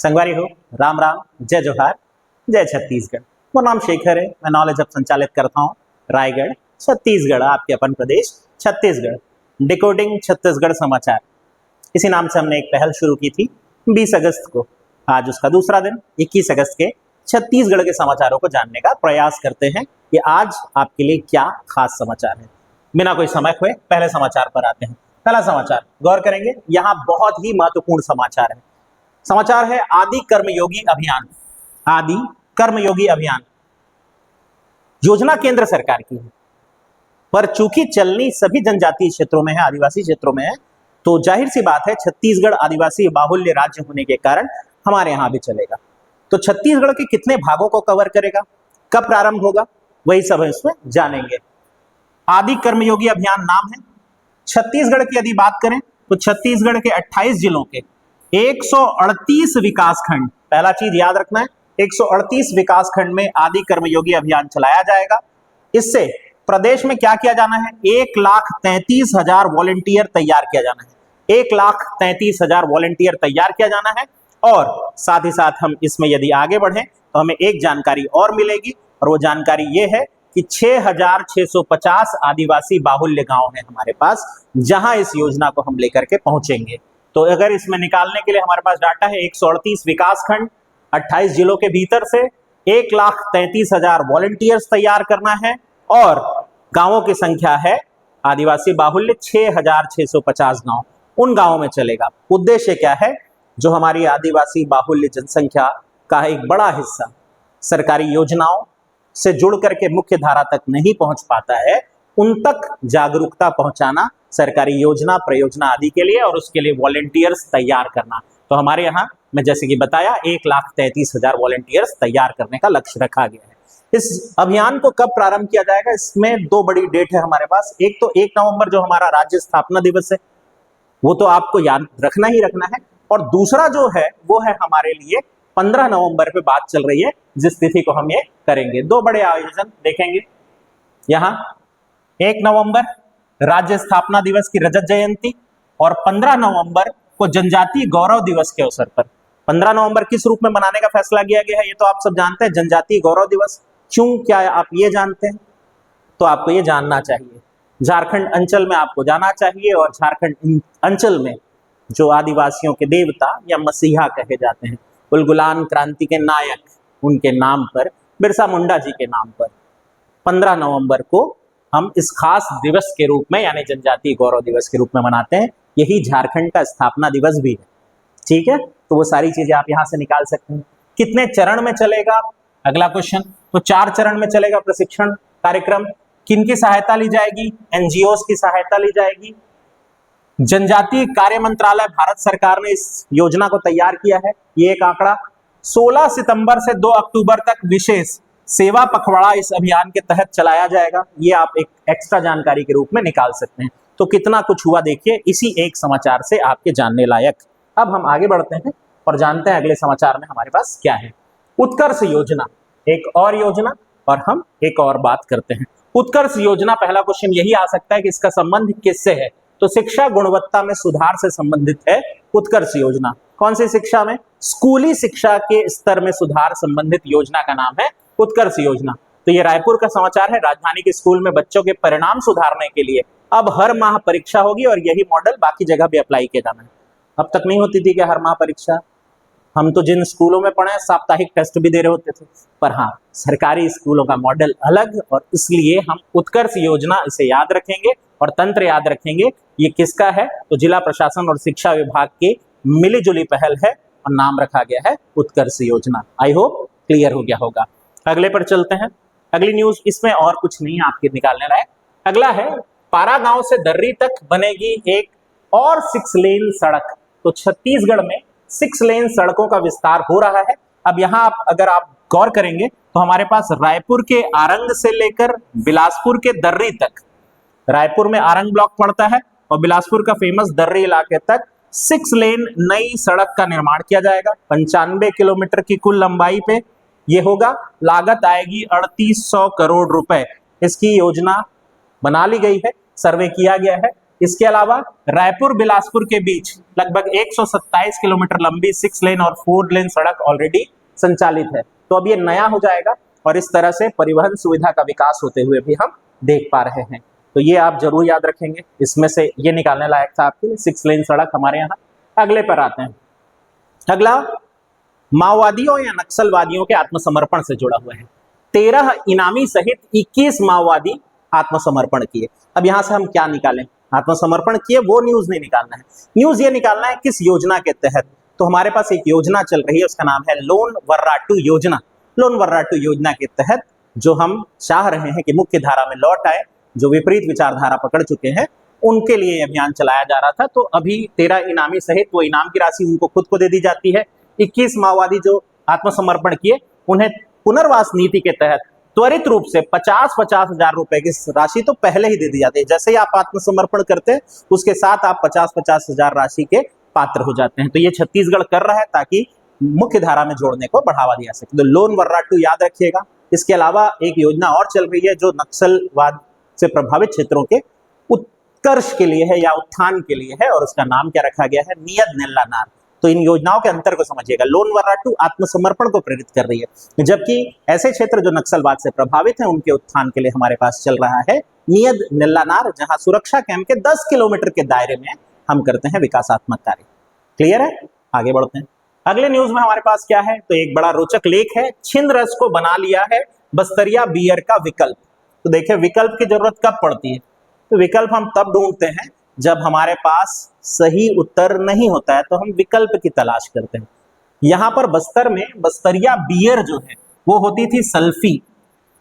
संगवारी हो, राम राम, जय जोहार, जय छत्तीसगढ़। वो नाम शेखर है, मैं नॉलेज अब संचालित करता हूँ रायगढ़ छत्तीसगढ़, आपके अपन प्रदेश छत्तीसगढ़। डिकोडिंग छत्तीसगढ़ समाचार, इसी नाम से हमने एक पहल शुरू की थी 20 अगस्त को। आज उसका दूसरा दिन, 21 अगस्त के छत्तीसगढ़ के समाचारों को जानने का प्रयास करते हैं कि आज आपके लिए क्या खास समाचार है। बिना कोई समय खोए पहले समाचार पर आते हैं। पहला समाचार गौर करेंगे, यहाँ बहुत ही महत्वपूर्ण समाचार है। समाचार है आदि कर्मयोगी अभियान। आदि कर्मयोगी अभियान योजना केंद्र सरकार की है, पर चूंकि चलनी सभी जनजातीय क्षेत्रों में है, आदिवासी क्षेत्रों में है, तो जाहिर सी बात है छत्तीसगढ़ आदिवासी बाहुल्य राज्य होने के कारण हमारे यहाँ भी चलेगा। तो छत्तीसगढ़ के कितने भागों को कवर करेगा, कब प्रारंभ होगा, वही सब इसमें जानेंगे। आदि कर्मयोगी अभियान नाम है। छत्तीसगढ़ की यदि बात करें तो छत्तीसगढ़ के 28 जिलों के 138 विकासखंड, पहला चीज याद रखना है, 138 विकासखंड में आदि कर्मयोगी अभियान चलाया जाएगा। इससे प्रदेश में क्या किया जाना है, 1,33,000 वॉलंटियर तैयार किया जाना है। 1,33,000 वॉलंटियर तैयार किया जाना है। और साथ ही साथ हम इसमें यदि आगे बढ़ें तो हमें एक जानकारी और मिलेगी, और वो जानकारी ये है कि 6,650 आदिवासी बाहुल्य गांव हैं हमारे पास, जहां इस योजना को हम लेकर के पहुंचेंगे। तो अगर इसमें निकालने के लिए हमारे पास डाटा है 138 विकासखंड, 28 जिलों के भीतर से 1,33,000 वॉलंटियर्स तैयार करना है, और गांवों की संख्या है आदिवासी बाहुल्य 6,650 गांव, उन गांवों में चलेगा। उद्देश्य क्या है, जो हमारी आदिवासी बाहुल्य जनसंख्या का एक बड़ा हिस्सा सरकारी योजनाओं से जुड़ करके मुख्य धारा तक नहीं पहुंच पाता है, उन तक जागरूकता पहुंचाना, सरकारी योजना प्रयोजना आदि के लिए, और उसके लिए वॉलंटियर्स तैयार करना। तो हमारे यहाँ मैं जैसे कि बताया 1,33,000 वॉलंटियर्स तैयार करने का लक्ष्य रखा गया है। इस अभियान को कब प्रारंभ किया जाएगा, इसमें दो बड़ी डेट है हमारे पास। एक तो 1 नवंबर जो हमारा राज्य स्थापना दिवस है, वो तो आपको याद रखना ही रखना है, और दूसरा जो है वो है हमारे लिए 15 नवंबर पे बात चल रही है, जिस तिथि को हम ये करेंगे। दो बड़े आयोजन देखेंगे यहाँ, 1 नवंबर राज्य स्थापना दिवस की रजत जयंती, और 15 नवंबर को जनजातीय गौरव दिवस के अवसर पर। 15 नवंबर किस रूप में मनाने का फैसला किया गया है, ये तो आप सब जानते हैं, जनजातीय गौरव दिवस। क्यों, क्या आप ये जानते हैं? तो आपको ये जानना चाहिए। झारखंड अंचल में आपको जाना चाहिए, और झारखंड अंचल में जो आदिवासियों के देवता या मसीहा कहे जाते हैं, उलगुलान क्रांति के नायक, उनके नाम पर, बिरसा मुंडा जी के नाम पर 15 नवंबर को हम इस खास दिवस के रूप में, यानी जनजातीय गौरव दिवस के रूप में मनाते हैं। यही झारखंड का स्थापना दिवस भी है। ठीक है, तो वो सारी चीजें आप यहां से निकाल सकते हैं। कितने चरण में चलेगा, अगला क्वेश्चन, तो 4 चरण में चलेगा प्रशिक्षण कार्यक्रम। किनकी सहायता ली जाएगी, एनजीओस की सहायता ली जाएगी। जनजातीय कार्य मंत्रालय भारत सरकार ने इस योजना को तैयार किया है। ये एक आंकड़ा 16 सितंबर से 2 अक्टूबर तक विशेष सेवा पखवाड़ा इस अभियान के तहत चलाया जाएगा। ये आप एक एक्स्ट्रा जानकारी के रूप में निकाल सकते हैं। तो कितना कुछ हुआ देखिए इसी एक समाचार से आपके जानने लायक। अब हम आगे बढ़ते हैं और जानते हैं अगले समाचार में हमारे पास क्या है। उत्कर्ष योजना, एक और योजना, और हम एक और बात करते हैं। उत्कर्ष योजना, पहला क्वेश्चन यही आ सकता है कि इसका संबंध किससे है, तो शिक्षा गुणवत्ता में सुधार से संबंधित है उत्कर्ष योजना। कौन सी शिक्षा में, स्कूली शिक्षा के स्तर में सुधार संबंधित योजना का नाम है उत्कर्ष योजना। तो ये रायपुर का समाचार है। राजधानी के स्कूल में बच्चों के परिणाम सुधारने के लिए अब हर माह परीक्षा होगी, और यही मॉडल बाकी जगह भी अप्लाई किया जाना है। अब तक नहीं होती थी कि हर माह परीक्षा, हम तो जिन स्कूलों में पढ़े साप्ताहिक टेस्ट भी दे रहे होते थे, पर हाँ, सरकारी स्कूलों का मॉडल अलग, और इसलिए हम उत्कर्ष योजना इसे याद रखेंगे और तंत्र याद रखेंगे। ये किसका है, तो जिला प्रशासन और शिक्षा विभाग की मिलीजुली पहल है, और नाम रखा गया है उत्कर्ष योजना। आई होप क्लियर हो गया होगा। अगले पर चलते हैं। अगली न्यूज, इसमें और कुछ नहीं आपके निकालने लायक। अगला है, पारा गांव से दर्री तक बनेगी एक और 6 लेन सड़क। तो छत्तीसगढ़ में 6 लेन सड़कों का विस्तार हो रहा है। अब यहाँ अगर आप गौर करेंगे तो हमारे पास रायपुर के आरंग से लेकर बिलासपुर के दर्री तक, रायपुर में आरंग ब्लॉक पड़ता है और बिलासपुर का फेमस दर्री इलाके तक 6 लेन नई सड़क का निर्माण किया जाएगा। 95 किलोमीटर की कुल लंबाई पे ये होगा। लागत आएगी 3800 करोड़ रुपए। इसकी योजना बना ली गई है, सर्वे किया गया है, इसके अलावा रायपुर बिलासपुर के बीच लगभग 127 किलोमीटर लंबी 6 लेन और 4 लेन सड़क ऑलरेडी संचालित है। तो अब ये नया हो जाएगा और इस तरह से परिवहन सुविधा का विकास होते हुए भी हम देख पा रहे हैं। तो ये आप जरूर याद रखेंगे, इसमें से ये निकालने लायक था आपके लिए 6 लेन सड़क हमारे यहाँ। अगले पर आते हैं। अगला माओवादियों या नक्सलवादियों के आत्मसमर्पण से जुड़ा हुआ है। 13 इनामी सहित 21 माओवादी आत्मसमर्पण किए। अब यहां से हम क्या निकालें? आत्मसमर्पण किए वो न्यूज नहीं निकालना है, न्यूज ये निकालना है किस योजना के तहत। तो हमारे पास एक योजना चल रही है, उसका नाम है लोन वर्राटू योजना। लोन वर्राटू योजना के तहत जो हम चाह रहे हैं कि मुख्य धारा में लौट आए, जो विपरीत विचारधारा पकड़ चुके हैं, उनके लिए अभियान चलाया जा रहा था। तो अभी 13 इनामी सहित वो इनाम की राशि उनको खुद को दे दी जाती है। 21 माओवादी जो आत्मसमर्पण किए उन्हें पुनर्वास नीति के तहत त्वरित रूप से 50-50 हजार रुपए की राशि तो पहले ही दे दी जाती है। जैसे ही आप आत्मसमर्पण करते हैं उसके साथ आप 50-50 हजार राशि के पात्र हो जाते हैं। तो ये छत्तीसगढ़ कर रहा है ताकि मुख्य धारा में जोड़ने को बढ़ावा दिया सके। तो लोन वर्राटू याद रखिएगा। इसके अलावा एक योजना और चल रही है जो नक्सलवाद से प्रभावित क्षेत्रों के उत्कर्ष के लिए है या उत्थान के लिए है, और उसका नाम क्या रखा गया है? नियत नेल्ला नार। तो इन योजनाओं के अंतर को समझिएगा। लोन वर्राटू आत्मसमर्पण को प्रेरित कर रही है, जबकि ऐसे क्षेत्र जो नक्सलवाद से प्रभावित हैं उनके उत्थान के लिए हमारे पास चल रहा है नियत नेल्ला नार, जहां सुरक्षा कैंप के 10 किलोमीटर के दायरे में हम करते हैं विकासात्मक कार्य। क्लियर है? आगे बढ़ते हैं। अगले न्यूज में हमारे पास क्या है? तो एक बड़ा रोचक लेख है, छिंद रस को बना लिया है बस्तरिया बियर का विकल्प। तो देखिए विकल्प की जरूरत कब पड़ती है? तो विकल्प हम तब ढूंढते हैं जब हमारे पास सही उत्तर नहीं होता है, तो हम विकल्प की तलाश करते हैं। यहां पर बस्तर में बस्तरिया बियर जो है वो होती थी सल्फी,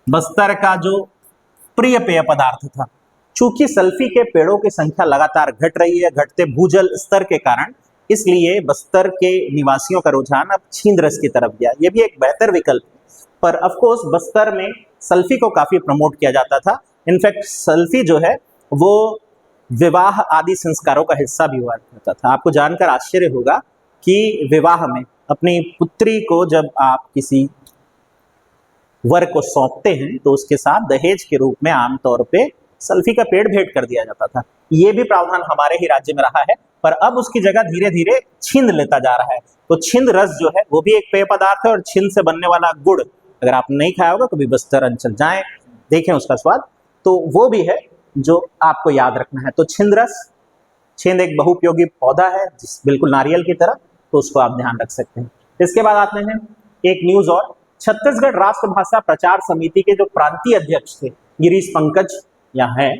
बस्तर का जो प्रिय पेय पदार्थ था। चूंकि सल्फी के पेड़ों की संख्या लगातार घट रही है घटते भूजल स्तर के कारण, इसलिए बस्तर के निवासियों का रुझान अब छींद रस की तरफ गया। यह भी एक बेहतर विकल्प है, पर ऑफ कोर्स बस्तर में सल्फी को काफी प्रमोट किया जाता था। इनफैक्ट सल्फी जो है वो विवाह आदि संस्कारों का हिस्सा भी हुआ करता था। आपको जानकर आश्चर्य होगा कि विवाह में अपनी पुत्री को जब आप किसी वर को सौंपते हैं तो उसके साथ दहेज के रूप में आमतौर पे सल्फी का पेड़ भेंट कर दिया जाता था। ये भी प्रावधान हमारे ही राज्य में रहा है, पर अब उसकी जगह धीरे धीरे छिंद लेता जा रहा है। तो छिंद रस जो है वो भी एक पेय पदार्थ है, और छिंद से बनने वाला गुड़ अगर आपने नहीं खाया होगा कभी बस्तर अंचल जाएं, देखें उसका स्वाद, तो वो भी है जो आपको याद रखना है। तो छिंद रस, छिंद एक बहुउपयोगी पौधा है बिल्कुल नारियल की तरह, तो उसको आप ध्यान रख सकते हैं। इसके बाद आते हैं एक न्यूज और, छत्तीसगढ़ राष्ट्रभाषा प्रचार समिति के जो प्रांतीय अध्यक्ष थे गिरीश पंकज, यहाँ है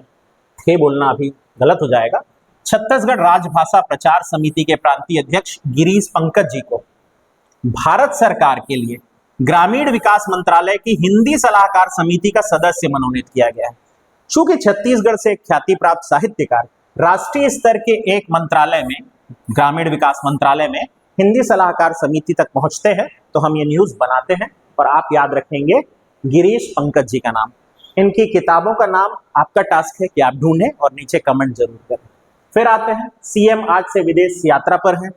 थे बोलना अभी गलत हो जाएगा, छत्तीसगढ़ राजभाषा प्रचार समिति के प्रांतीय अध्यक्ष गिरीश पंकज जी को भारत सरकार के लिए ग्रामीण विकास मंत्रालय की हिंदी सलाहकार समिति का सदस्य मनोनीत किया गया है। चूंकि छत्तीसगढ़ से ख्याति प्राप्त साहित्यकार राष्ट्रीय स्तर के एक मंत्रालय में, ग्रामीण विकास मंत्रालय में हिंदी सलाहकार समिति तक पहुंचते हैं, तो हम ये न्यूज बनाते हैं और आप याद रखेंगे गिरीश पंकज जी का नाम। इनकी किताबों का नाम आपका टास्क है कि आप ढूंढें और नीचे कमेंट जरूर करें। फिर आते हैं, सीएम आज से विदेश यात्रा पर हैं।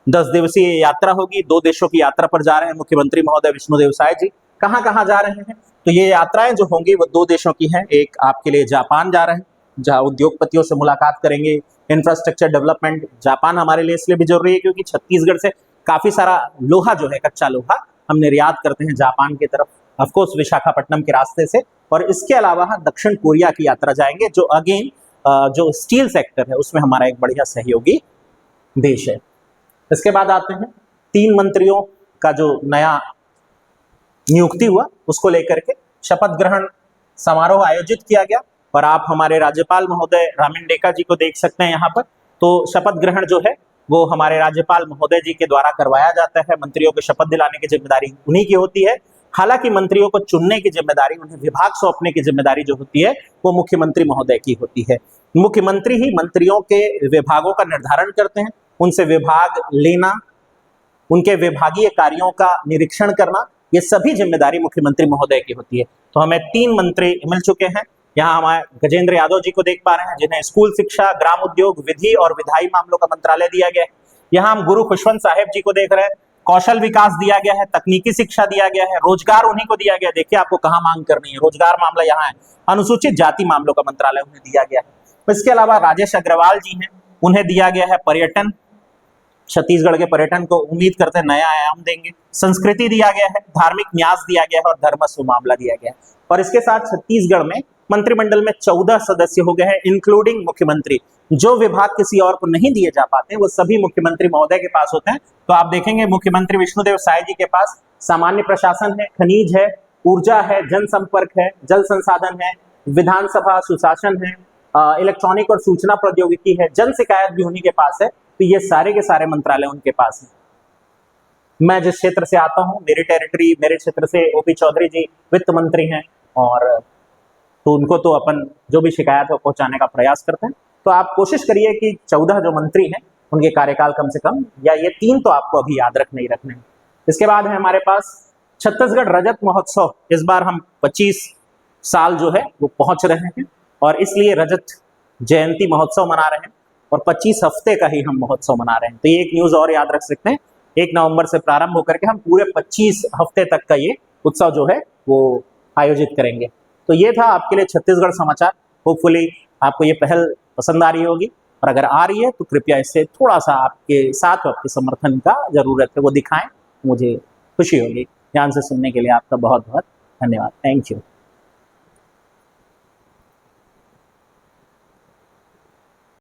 10 दिवसीय यात्रा होगी, 2 देशों की यात्रा पर जा रहे हैं मुख्यमंत्री महोदय विष्णुदेव साय जी। कहां कहां जा रहे हैं? तो ये यात्राएं जो होंगी वो 2 देशों की हैं। एक आपके लिए जापान जा रहे हैं, जहां उद्योगपतियों से मुलाकात करेंगे, इंफ्रास्ट्रक्चर डेवलपमेंट। जापान हमारे लिए इसलिए भी जरूरी है क्योंकि छत्तीसगढ़ से काफी सारा लोहा जो है, कच्चा लोहा हम निर्यात करते हैं जापान की तरफ, ऑफकोर्स विशाखापट्टनम के रास्ते से। और इसके अलावा दक्षिण कोरिया की यात्रा जाएंगे, जो अगेन जो स्टील सेक्टर है उसमें हमारा एक बढ़िया सहयोगी देश है। इसके बाद आते हैं 3 मंत्रियों का जो नया नियुक्ति हुआ उसको लेकर के शपथ ग्रहण समारोह आयोजित किया गया, और आप हमारे राज्यपाल महोदय रामिन डेका जी को देख सकते हैं यहाँ पर। तो शपथ ग्रहण जो है वो हमारे राज्यपाल महोदय जी के द्वारा करवाया जाता है। मंत्रियों को शपथ दिलाने की जिम्मेदारी उन्हीं की होती है। हालांकि मंत्रियों को चुनने की जिम्मेदारी, उन्हें विभाग सौंपने की जिम्मेदारी जो होती है वो मुख्यमंत्री महोदय की होती है। मुख्यमंत्री ही मंत्रियों के विभागों का निर्धारण करते हैं, उनसे विभाग लेना, उनके विभागीय कार्यों का निरीक्षण करना, ये सभी जिम्मेदारी मुख्यमंत्री महोदय की होती है। तो हमें 3 मंत्री मिल चुके हैं। यहाँ हमारे गजेंद्र यादव जी को देख पा रहे हैं, जिन्हें स्कूल शिक्षा, ग्राम उद्योग, विधि और विधायी मामलों का मंत्रालय दिया गया है। यहाँ हम गुरु खुशवंत साहेब जी को देख रहे हैं, कौशल विकास दिया गया है, तकनीकी शिक्षा दिया गया है, रोजगार उन्हीं को दिया गया। देखिए आपको कहाँ मांग करनी है, रोजगार मामला यहाँ है। अनुसूचित जाति मामलों का मंत्रालय उन्हें दिया गया है। इसके अलावा राजेश अग्रवाल जी हैं, उन्हें दिया गया है पर्यटन। छत्तीसगढ़ के पर्यटन को उम्मीद करते हैं नया आयाम देंगे। संस्कृति दिया गया है, धार्मिक न्यास दिया गया है और धर्मस्व मामला दिया गया है। और इसके साथ छत्तीसगढ़ में मंत्रिमंडल में 14 सदस्य हो गए हैं, इंक्लूडिंग मुख्यमंत्री। जो विभाग किसी और को नहीं दिए जा पाते वो सभी मुख्यमंत्री महोदय के पास होते हैं। तो आप देखेंगे मुख्यमंत्री विष्णुदेव साय जी के पास सामान्य प्रशासन है, खनिज है, ऊर्जा है, जनसंपर्क है, जल संसाधन है, विधानसभा सुशासन है, इलेक्ट्रॉनिक और सूचना प्रौद्योगिकी है, जन शिकायत भी उन्हीं के पास है। तो ये सारे के सारे मंत्रालय उनके पास है। मैं जिस क्षेत्र से आता हूँ, मेरी टेरिटरी, मेरे क्षेत्र से ओपी चौधरी जी वित्त मंत्री हैं, और तो उनको तो अपन जो भी शिकायत है पहुंचाने का प्रयास करते हैं। तो आप कोशिश करिए कि 14 जो मंत्री हैं उनके कार्यकाल कम से कम, या ये 3 तो आपको अभी याद रखने ही रखने हैं। इसके बाद है हमारे पास छत्तीसगढ़ रजत महोत्सव। इस बार हम 25 साल जो है वो पहुंच रहे हैं, और इसलिए रजत जयंती महोत्सव मना रहे हैं, और 25 हफ्ते का ही हम महोत्सव मना रहे हैं। तो ये एक न्यूज और याद रख सकते हैं, 1 नवंबर से प्रारंभ होकर के हम पूरे 25 हफ्ते तक का ये उत्सव जो है वो आयोजित करेंगे। तो ये था आपके लिए छत्तीसगढ़ समाचार। होपफुली आपको ये पहल पसंद आ रही होगी, और अगर आ रही है तो कृपया इससे थोड़ा सा आपके साथ आपके समर्थन का जरूरत है वो दिखाएं, मुझे खुशी होगी। ध्यान से सुनने के लिए आपका बहुत बहुत धन्यवाद। Thank you.